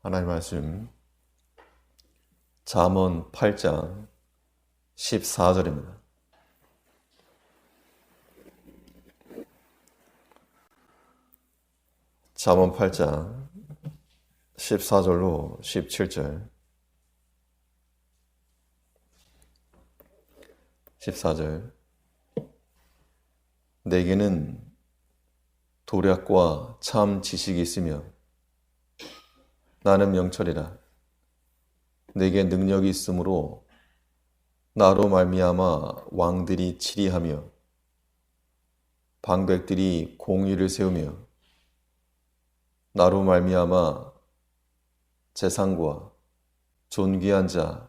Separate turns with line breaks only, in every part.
하나님 말씀 잠언 8장 14절입니다. 잠언 8장 14절로 17절 14절 내게는 도략과 참 지식이 있으며 나는 명철이라. 내게 능력이 있으므로 나로 말미암아 왕들이 치리하며 방백들이 공의를 세우며 나로 말미암아 재상과 존귀한 자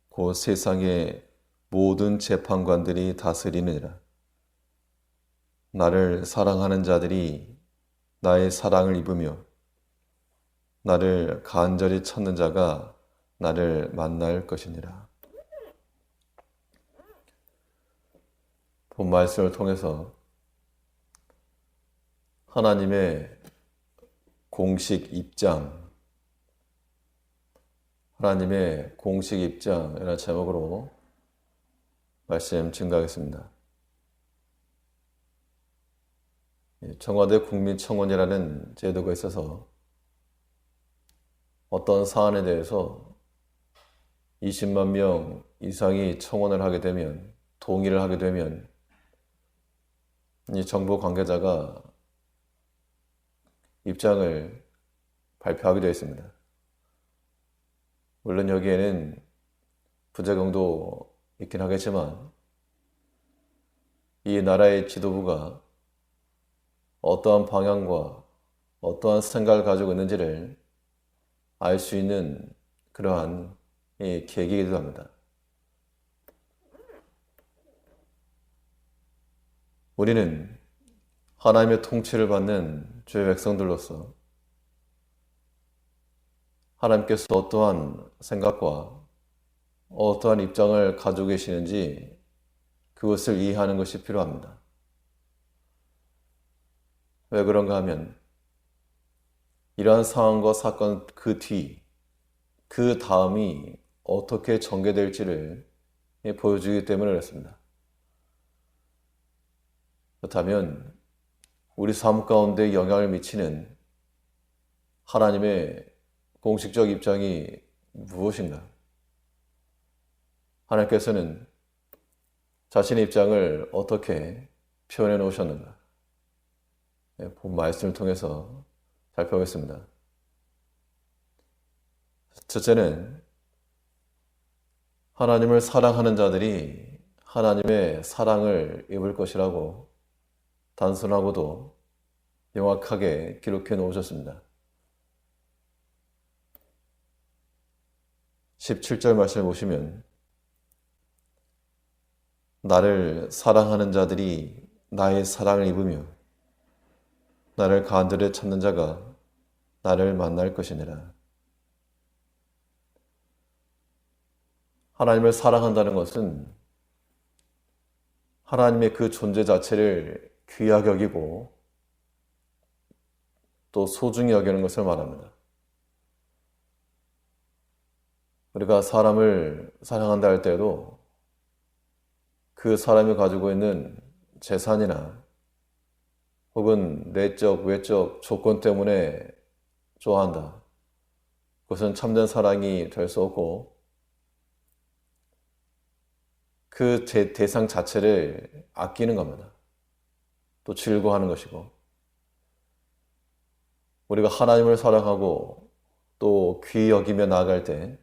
곧 세상의 모든 재판관들이 다스리느니라. 나를 사랑하는 자들이 나의 사랑을 입으며 나를 간절히 찾는 자가 나를 만날 것이니라. 본 말씀을 통해서 하나님의 공식 입장, 하나님의 공식 입장이라는 제목으로 말씀 증가하겠습니다. 청와대 국민청원이라는 제도가 있어서 어떤 사안에 대해서 20만 명 이상이 청원을 하게 되면, 동의를 하게 되면 이 정부 관계자가 입장을 발표하게 되어 있습니다. 물론 여기에는 부작용도 있긴 하겠지만 이 나라의 지도부가 어떠한 방향과 어떠한 생각을 가지고 있는지를 알 수 있는 그러한 계기이기도 합니다. 우리는 하나님의 통치를 받는 주의 백성들로서 하나님께서 어떠한 생각과 어떠한 입장을 가지고 계시는지 그것을 이해하는 것이 필요합니다. 왜 그런가 하면 이러한 상황과 사건 그 뒤, 그 다음이 어떻게 전개될지를 보여주기 때문에 그렇습니다. 그렇다면 우리 삶 가운데 영향을 미치는 하나님의 공식적 입장이 무엇인가? 하나님께서는 자신의 입장을 어떻게 표현해 놓으셨는가? 본 말씀을 통해서 살펴보겠습니다. 첫째는 하나님을 사랑하는 자들이 하나님의 사랑을 입을 것이라고 단순하고도 명확하게 기록해 놓으셨습니다. 17절 말씀을 보시면 나를 사랑하는 자들이 나의 사랑을 입으며 나를 간절히 찾는 자가 나를 만날 것이니라. 하나님을 사랑한다는 것은 하나님의 그 존재 자체를 귀하게 여기고 또 소중히 여기는 것을 말합니다. 우리가 사람을 사랑한다 할 때도 그 사람이 가지고 있는 재산이나 혹은 내적, 외적 조건 때문에 좋아한다. 그것은 참된 사랑이 될 수 없고 그 대상 자체를 아끼는 겁니다. 또 즐거워하는 것이고 우리가 하나님을 사랑하고 또 귀히 여기며 나아갈 때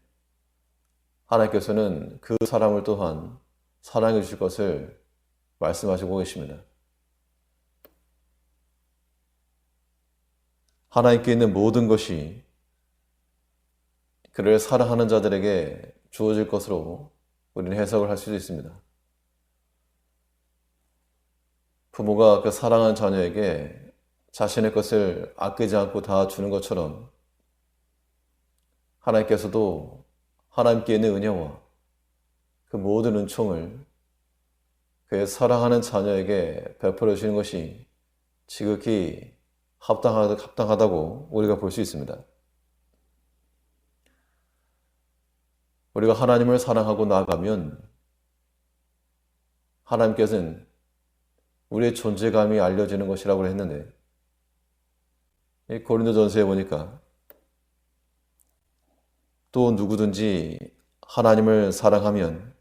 하나님께서는 그 사람을 또한 사랑해 주실 것을 말씀하시고 계십니다. 하나님께 있는 모든 것이 그를 사랑하는 자들에게 주어질 것으로 우리는 해석을 할 수도 있습니다. 부모가 그 사랑하는 자녀에게 자신의 것을 아끼지 않고 다 주는 것처럼 하나님께서도 하나님께 있는 은혜와 그 모든 은총을 그의 사랑하는 자녀에게 베풀어 주시는 것이 지극히 합당하다고 우리가 볼 수 있습니다. 우리가 하나님을 사랑하고 나아가면 하나님께서는 우리의 존재감이 알려지는 것이라고 했는데, 이 고린도전서에 보니까 또 누구든지 하나님을 사랑하면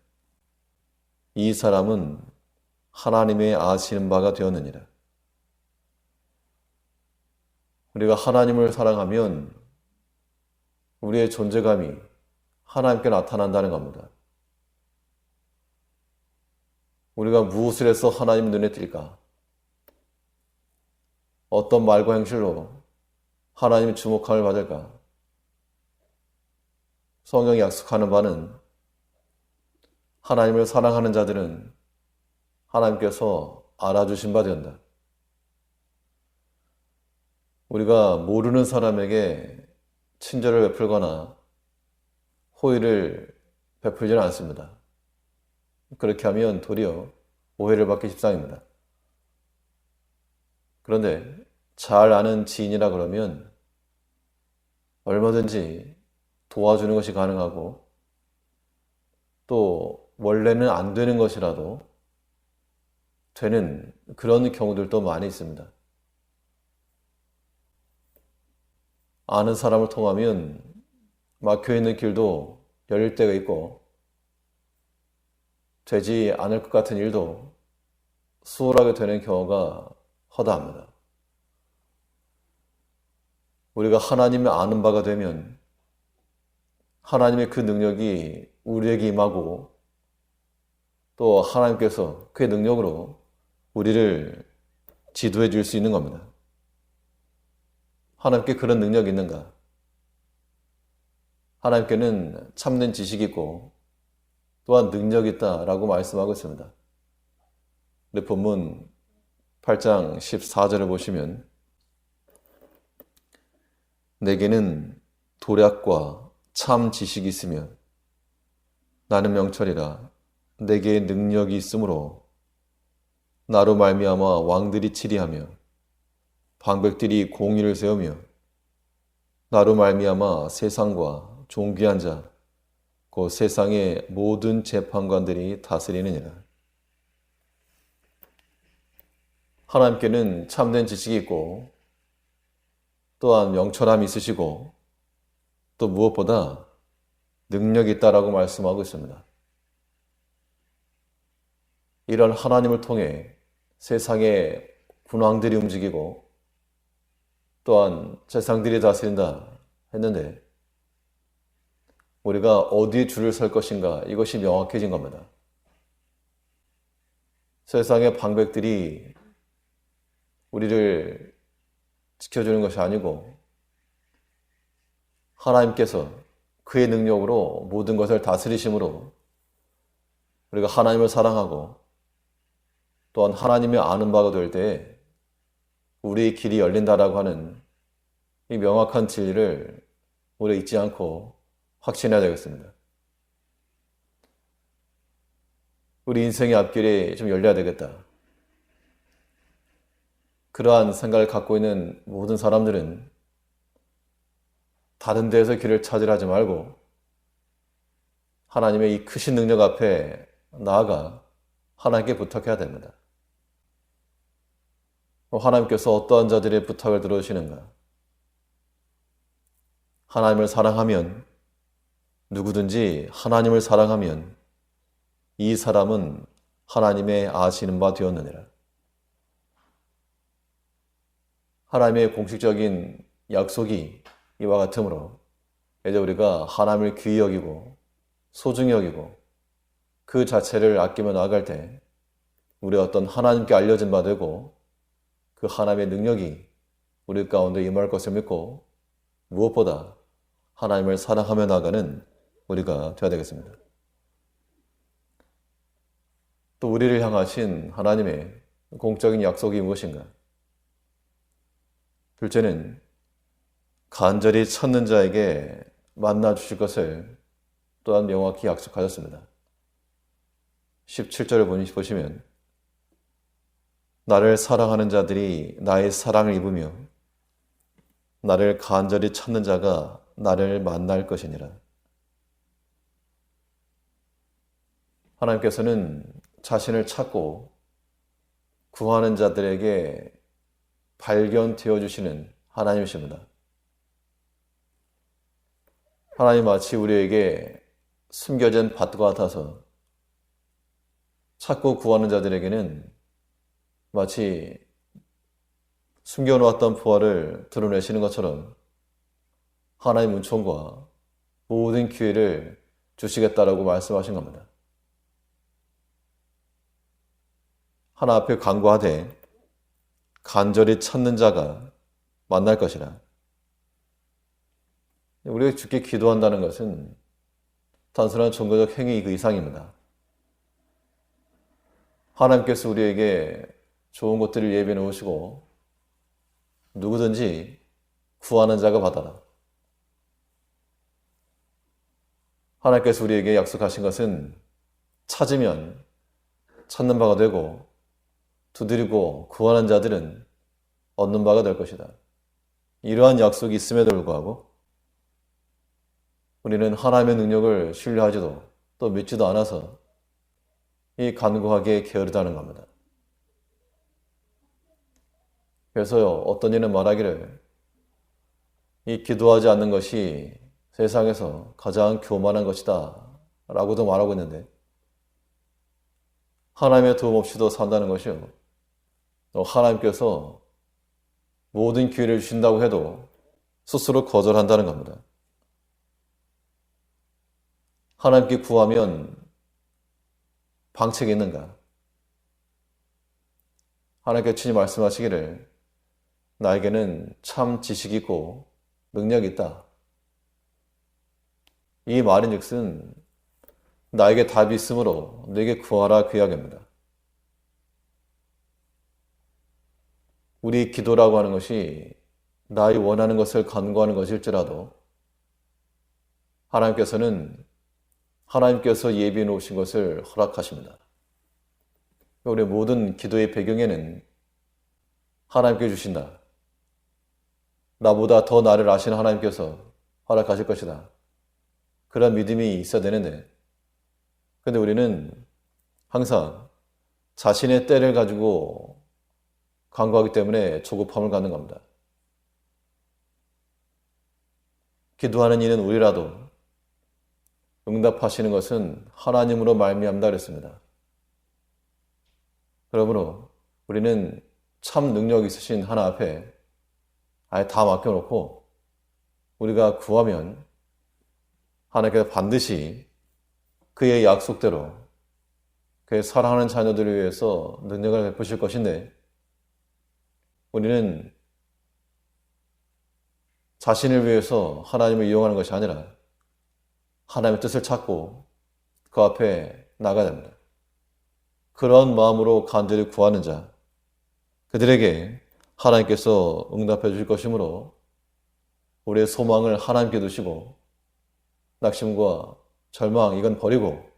이 사람은 하나님의 아시는 바가 되었느니라. 우리가 하나님을 사랑하면 우리의 존재감이 하나님께 나타난다는 겁니다. 우리가 무엇을 해서 하나님 눈에 띌까? 어떤 말과 행실로 하나님의 주목함을 받을까? 성경이 약속하는 바는 하나님을 사랑하는 자들은 하나님께서 알아주신 바 된다. 우리가 모르는 사람에게 친절을 베풀거나 호의를 베풀지는 않습니다. 그렇게 하면 도리어 오해를 받기 십상입니다. 그런데 잘 아는 지인이라 그러면 얼마든지 도와주는 것이 가능하고, 또 원래는 안 되는 것이라도 되는 그런 경우들도 많이 있습니다. 아는 사람을 통하면 막혀있는 길도 열릴 때가 있고, 되지 않을 것 같은 일도 수월하게 되는 경우가 허다합니다. 우리가 하나님을 아는 바가 되면 하나님의 그 능력이 우리에게 임하고, 또 하나님께서 그의 능력으로 우리를 지도해 줄 수 있는 겁니다. 하나님께 그런 능력이 있는가? 하나님께는 참된 지식이 있고 또한 능력이 있다라고 말씀하고 있습니다. 근데 본문 8장 14절을 보시면, 내게는 도략과 참 지식이 있으며 나는 명철이라. 내게 능력이 있으므로 나로 말미암아 왕들이 치리하며 방백들이 공의를 세우며 나로 말미암아 세상과 존귀한 자 곧 세상의 모든 재판관들이 다스리느니라. 하나님께는 참된 지식이 있고 또한 명철함이 있으시고 또 무엇보다 능력이 있다라고 말씀하고 있습니다. 이런 하나님을 통해 세상의 군왕들이 움직이고 또한 세상들이 다스린다 했는데, 우리가 어디에 줄을 설 것인가, 이것이 명확해진 겁니다. 세상의 방백들이 우리를 지켜주는 것이 아니고 하나님께서 그의 능력으로 모든 것을 다스리심으로 우리가 하나님을 사랑하고 또한 하나님의 아는 바가 될 때에 우리의 길이 열린다라고 하는 이 명확한 진리를 우리가 잊지 않고 확신해야 되겠습니다. 우리 인생의 앞길이 좀 열려야 되겠다. 그러한 생각을 갖고 있는 모든 사람들은 다른 데에서 길을 찾으려 하지 말고 하나님의 이 크신 능력 앞에 나아가 하나님께 부탁해야 됩니다. 하나님께서 어떠한 자들의 부탁을 들어주시는가? 하나님을 사랑하면, 누구든지 하나님을 사랑하면 이 사람은 하나님의 아시는 바 되었느니라. 하나님의 공식적인 약속이 이와 같으므로 이제 우리가 하나님을 귀히 여기고 소중히 여기고 그 자체를 아끼며 나아갈 때 우리가 어떤 하나님께 알려진 바 되고 그 하나님의 능력이 우리 가운데 임할 것을 믿고 무엇보다 하나님을 사랑하며 나아가는 우리가 되어야 되겠습니다. 또 우리를 향하신 하나님의 공적인 약속이 무엇인가? 둘째는 간절히 찾는 자에게 만나 주실 것을 또한 명확히 약속하셨습니다. 17절을 보시면 나를 사랑하는 자들이 나의 사랑을 입으며 나를 간절히 찾는 자가 나를 만날 것이니라. 하나님께서는 자신을 찾고 구하는 자들에게 발견되어 주시는 하나님이십니다. 하나님 마치 우리에게 숨겨진 밭과 같아서 찾고 구하는 자들에게는 마치 숨겨놓았던 부활을 드러내시는 것처럼 하나님 은총과 모든 기회를 주시겠다라고 말씀하신 겁니다. 하나 앞에 간구하되 간절히 찾는 자가 만날 것이라. 우리가 주께 기도한다는 것은 단순한 종교적 행위 그 이상입니다. 하나님께서 우리에게 좋은 것들을 예비해 놓으시고 누구든지 구하는 자가 받아라. 하나님께서 우리에게 약속하신 것은 찾으면 찾는 바가 되고 두드리고 구하는 자들은 얻는 바가 될 것이다. 이러한 약속이 있음에도 불구하고 우리는 하나님의 능력을 신뢰하지도 또 믿지도 않아서 이 간구하기에 게으르다는 겁니다. 그래서 어떤 이는 말하기를 이 기도하지 않는 것이 세상에서 가장 교만한 것이다 라고도 말하고 있는데, 하나님의 도움 없이도 산다는 것이요, 하나님께서 모든 기회를 주신다고 해도 스스로 거절한다는 겁니다. 하나님께 구하면 방책이 있는가? 하나님께 친히 말씀하시기를 나에게는 참 지식이 있고 능력이 있다. 이 말인즉슨 나에게 답이 있으므로 내게 구하라 그 이야기입니다. 우리 기도라고 하는 것이 나의 원하는 것을 간구하는 것일지라도 하나님께서 예비해 놓으신 것을 허락하십니다. 우리 모든 기도의 배경에는 하나님께 주신다, 나보다 더 나를 아시는 하나님께서 허락하실 것이다, 그런 믿음이 있어야 되는데, 근데 우리는 항상 자신의 때를 가지고 간구하기 때문에 조급함을 갖는 겁니다. 기도하는 이는 우리라도 응답하시는 것은 하나님으로 말미암다 그랬습니다. 그러므로 우리는 참 능력 있으신 하나 앞에 아예 다 맡겨놓고 우리가 구하면 하나님께서 반드시 그의 약속대로 그의 사랑하는 자녀들을 위해서 능력을 베푸실 것인데, 우리는 자신을 위해서 하나님을 이용하는 것이 아니라 하나님의 뜻을 찾고 그 앞에 나가야 됩니다. 그런 마음으로 간절히 구하는 자, 그들에게 하나님께서 응답해 주실 것이므로 우리의 소망을 하나님께 두시고 낙심과 절망 이건 버리고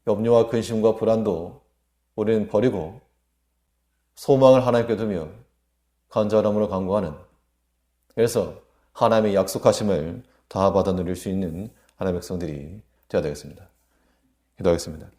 염려와 근심과 불안도 우리는 버리고 소망을 하나님께 두며 간절함으로 간구하는, 그래서 하나님의 약속하심을 다 받아 누릴 수 있는 하나님의 백성들이 되어야 되겠습니다. 기도하겠습니다.